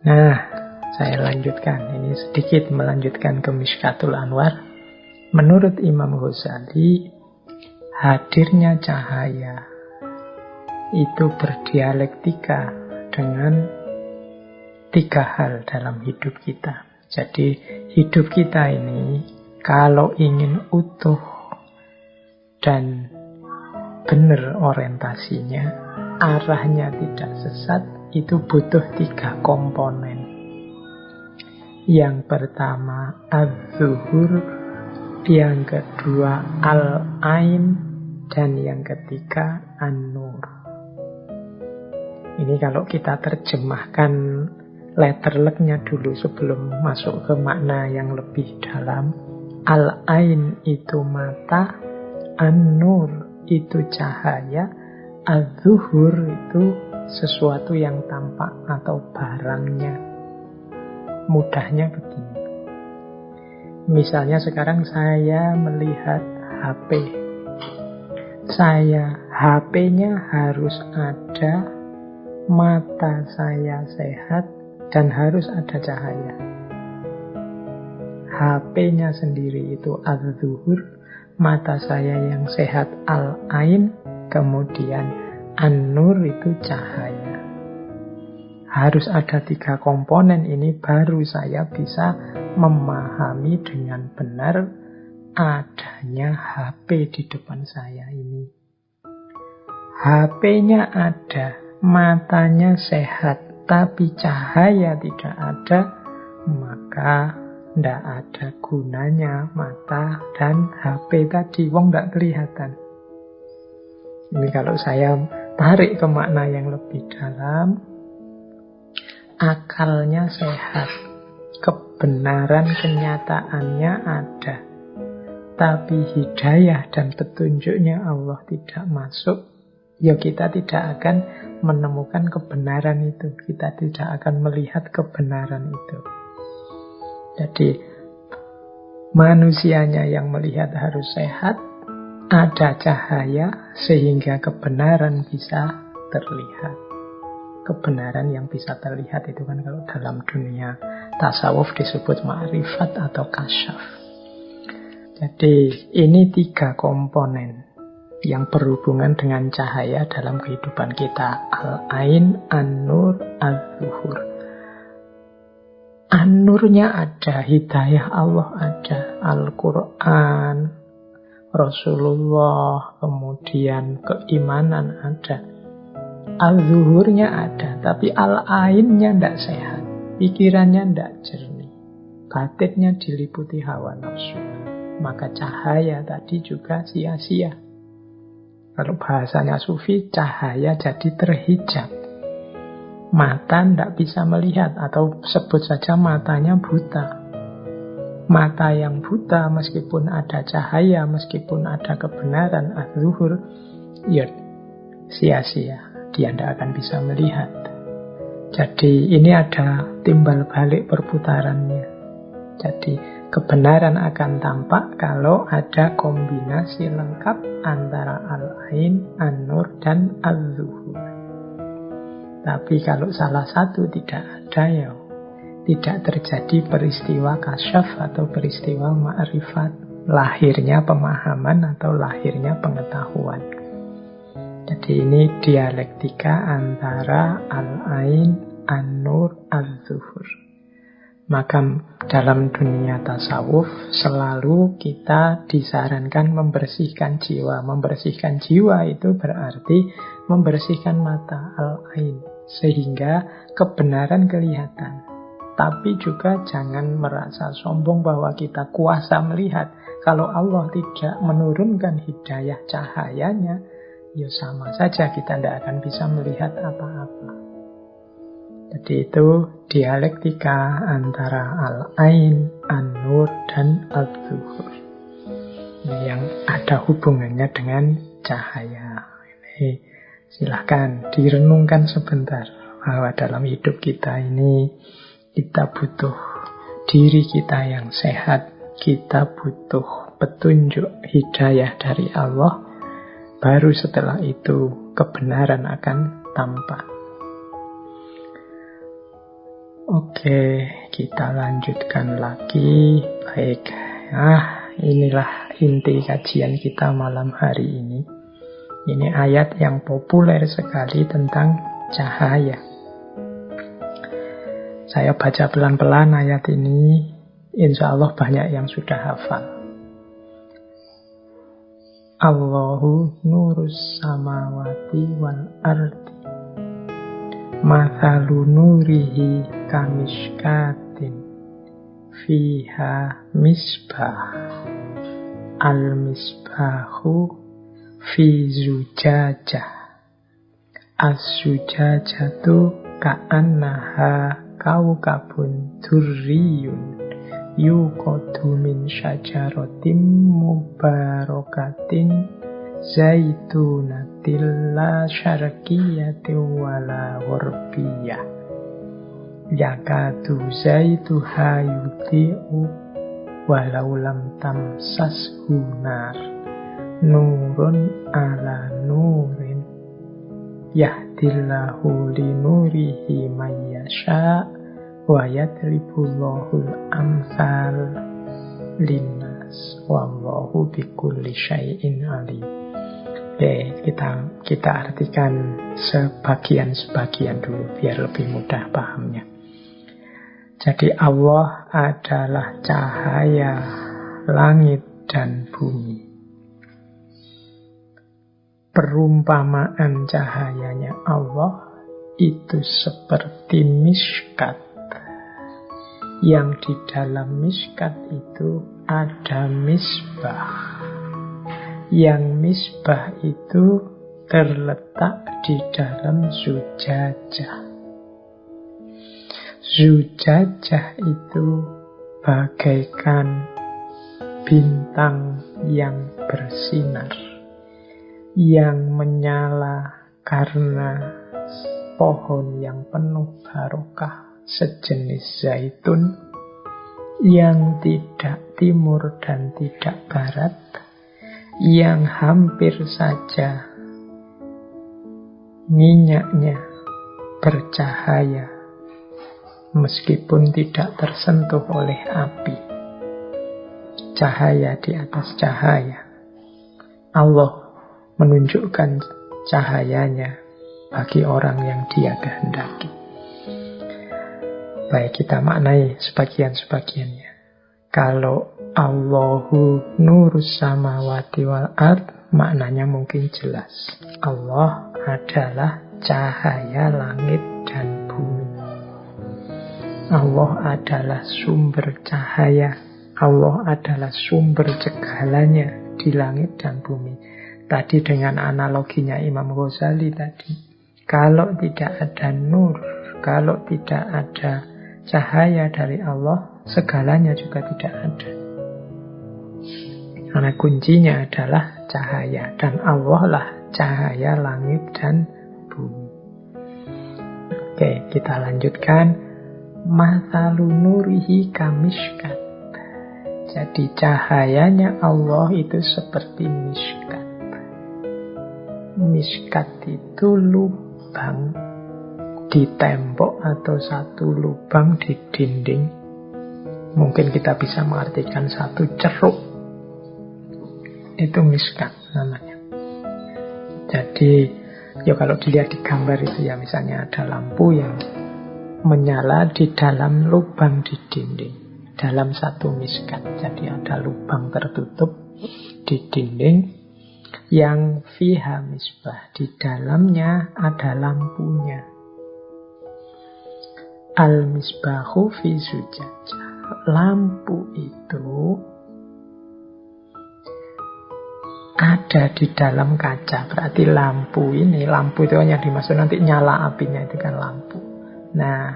Nah, saya lanjutkan. Ini sedikit melanjutkan ke Mishkatul Anwar. Menurut Imam Ghazali, hadirnya cahaya itu berdialektika dengan 3 hal dalam hidup kita. Jadi hidup kita ini kalau ingin utuh dan benar orientasinya, arahnya tidak sesat, itu butuh 3 komponen. Yang pertama az-zuhur, yang kedua al-ain, dan yang ketiga an-nur. Ini kalau kita terjemahkan letterleknya dulu sebelum masuk ke makna yang lebih dalam. Al-ain itu mata, an-nur itu cahaya, az-zuhur itu sesuatu yang tampak atau barangnya. Mudahnya begini. Misalnya sekarang saya melihat HP. HP-nya harus ada, mata saya sehat, dan harus ada cahaya. HP-nya sendiri itu az-zuhur, mata saya yang sehat al-ain, kemudian an-nur itu cahaya. Harus ada 3 komponen ini baru saya bisa memahami dengan benar adanya HP di depan saya ini. HP-nya ada, matanya sehat, tapi cahaya tidak ada, maka tidak ada gunanya mata dan HP tadi. Wong tidak kelihatan. Ini kalau saya tarik ke makna yang lebih dalam, akalnya sehat, kebenaran kenyataannya ada, tapi hidayah dan petunjuknya Allah tidak masuk, ya kita tidak akan menemukan kebenaran itu. Kita tidak akan melihat kebenaran itu. Jadi manusianya yang melihat harus sehat, ada cahaya sehingga kebenaran bisa terlihat. Kebenaran yang bisa terlihat itu kan kalau dalam dunia tasawuf disebut ma'rifat atau kasyaf. Jadi ini 3 komponen yang berhubungan dengan cahaya dalam kehidupan kita. Al-ain, an-nur, az-zuhur. An-nurnya ada, hidayah Allah ada, Al-Quran, Rasulullah, kemudian keimanan ada. Al-zuhurnya ada, tapi al-ainnya tidak sehat, pikirannya tidak jernih, batinnya diliputi hawa nafsu, maka cahaya tadi juga sia-sia. Kalau bahasanya sufi, cahaya jadi terhijab. Mata tidak bisa melihat, atau sebut saja matanya buta. Mata yang buta meskipun ada cahaya, meskipun ada kebenaran, az-zuhur, ya sia-sia. Dia tidak akan bisa melihat. Jadi ini ada timbal balik perputarannya. Jadi kebenaran akan tampak kalau ada kombinasi lengkap antara al-ain, an-nur, dan az-zuhur. Tapi kalau salah satu tidak ada, ya tidak terjadi peristiwa kasyaf atau peristiwa ma'rifat, lahirnya pemahaman atau lahirnya pengetahuan. Jadi ini dialektika antara al-ain, an-nur, az-zuhur. Maka dalam dunia tasawuf selalu kita disarankan membersihkan jiwa. Membersihkan jiwa itu berarti membersihkan mata, al-ain, sehingga kebenaran kelihatan. Tapi juga jangan merasa sombong bahwa kita kuasa melihat. Kalau Allah tidak menurunkan hidayah cahayanya, ya sama saja kita tidak akan bisa melihat apa-apa. Jadi itu dialektika antara al-ain, an-nur, dan az-zuhur. Ini yang ada hubungannya dengan cahaya. Ini silahkan direnungkan sebentar bahwa dalam hidup kita ini kita butuh diri kita yang sehat, kita butuh petunjuk hidayah dari Allah. Baru setelah itu kebenaran akan tampak. Oke, kita lanjutkan lagi. Baik, inilah inti kajian kita malam hari ini. Ini ayat yang populer sekali tentang cahaya. Saya baca pelan-pelan ayat ini, insya Allah banyak yang sudah hafal. Allahu nurus samawati wal ardi, mathalu nurihi kamishkatin, fiha misbah, al-misbahu fi zujajah, as-zujajatu ka'annaha kaukabun durriyun yuqadu min syajaratin mubarakatin zaitunatil la syarqiyatin wala gharbiyah yakadu zaituha yudhi'u walau lam tamsashu nar nurun ala nurin yahdillahu linurihi mayyasha wa yadribullahul amsal linnas wallahu bikulli syai'in alim. Oke, kita artikan sebagian-sebagian dulu biar lebih mudah pahamnya. Jadi Allah adalah cahaya langit dan bumi. Perumpamaan cahayanya Allah itu seperti miskat. Yang di dalam miskat itu ada misbah. Yang misbah itu terletak di dalam zujajah. Zujajah itu bagaikan bintang yang bersinar, yang menyala karena pohon yang penuh barokah sejenis zaitun yang tidak timur dan tidak barat, yang hampir saja minyaknya bercahaya meskipun tidak tersentuh oleh api. Cahaya di atas cahaya. Allah menunjukkan cahayanya bagi orang yang Dia kehendaki. Baik, kita maknai sebagian-sebagiannya. Kalau Allahu nurus samawati wal ard, maknanya mungkin jelas. Allah adalah cahaya langit dan bumi. Allah adalah sumber cahaya. Allah adalah sumber segalanya di langit dan bumi. Tadi dengan analoginya Imam Ghazali tadi. Kalau tidak ada nur, kalau tidak ada cahaya dari Allah, segalanya juga tidak ada. Karena kuncinya adalah cahaya. Dan Allah lah cahaya langit dan bumi. Oke, kita lanjutkan. Mathalu nurihi kamishkat. Jadi cahayanya Allah itu seperti miskat. Miskat itu lubang di tembok atau satu lubang di dinding. Mungkin kita bisa mengartikan satu ceruk. Itu miskat namanya. Jadi ya kalau dilihat di gambar itu ya, misalnya ada lampu yang menyala di dalam lubang di dinding, dalam satu miskat. Jadi ada lubang tertutup di dinding yang fiha misbah, di dalamnya ada lampunya. Al-misbahu fi zujajah. Lampu itu ada di dalam kaca. Berarti lampu itu yang dimaksud nanti nyala apinya itu kan lampu. Nah,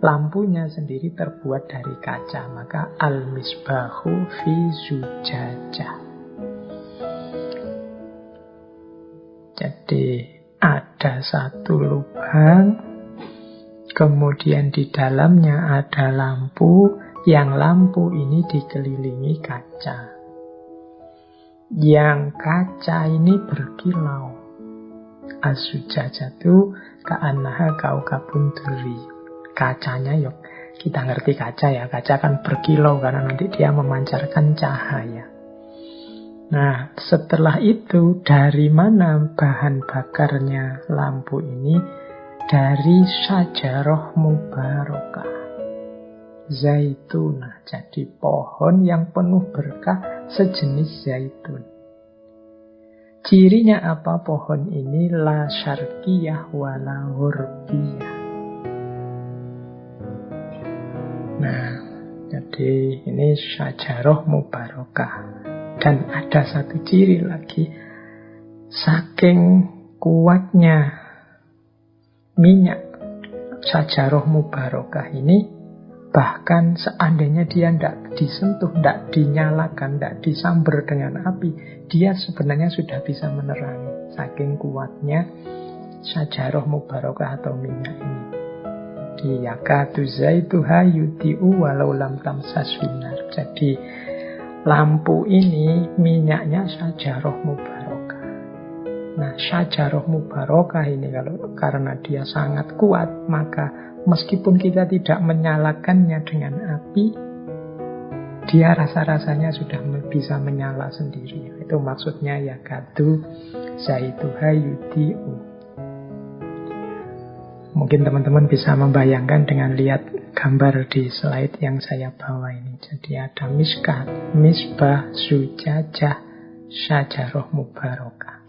lampunya sendiri terbuat dari kaca. Maka al-misbahu fi zujajah. Jadi ada satu lubang, kemudian di dalamnya ada lampu, yang lampu ini dikelilingi kaca. Yang kaca ini berkilau. As-zujajatu ka'annaha kaukabun durri. kacanya, yuk kita ngerti kaca ya. Kaca kan berkilau karena nanti dia memancarkan cahaya. Nah, setelah itu dari mana bahan bakarnya lampu ini? Dari syajarah mubarakah, zaitunah. Jadi pohon yang penuh berkah sejenis zaitun. Cirinya apa pohon ini? La syarqiyah wala ghurbiyah. Nah, jadi ini syajarah mubarakah. Dan ada satu ciri lagi, saking kuatnya minyak syajarah mubarakah ini, bahkan seandainya dia tidak disentuh, tidak dinyalakan, tidak disambar dengan api, dia sebenarnya sudah bisa menerangi. Saking kuatnya syajarah mubarakah atau minyak ini. Yakatu zaituha yuti'u walau lam tamsashu nar. Jadi lampu ini minyaknya syajarah mubarakah. Nah, syajarah mubarakah ini karena dia sangat kuat, maka meskipun kita tidak menyalakannya dengan api, dia rasa-rasanya sudah bisa menyala sendiri. Itu maksudnya yakatu zaituha yuti'u. Mungkin teman-teman bisa membayangkan dengan lihat gambar di slide yang saya bawa ini. Jadi ada misbah, zujajah, syajarah mubarakah.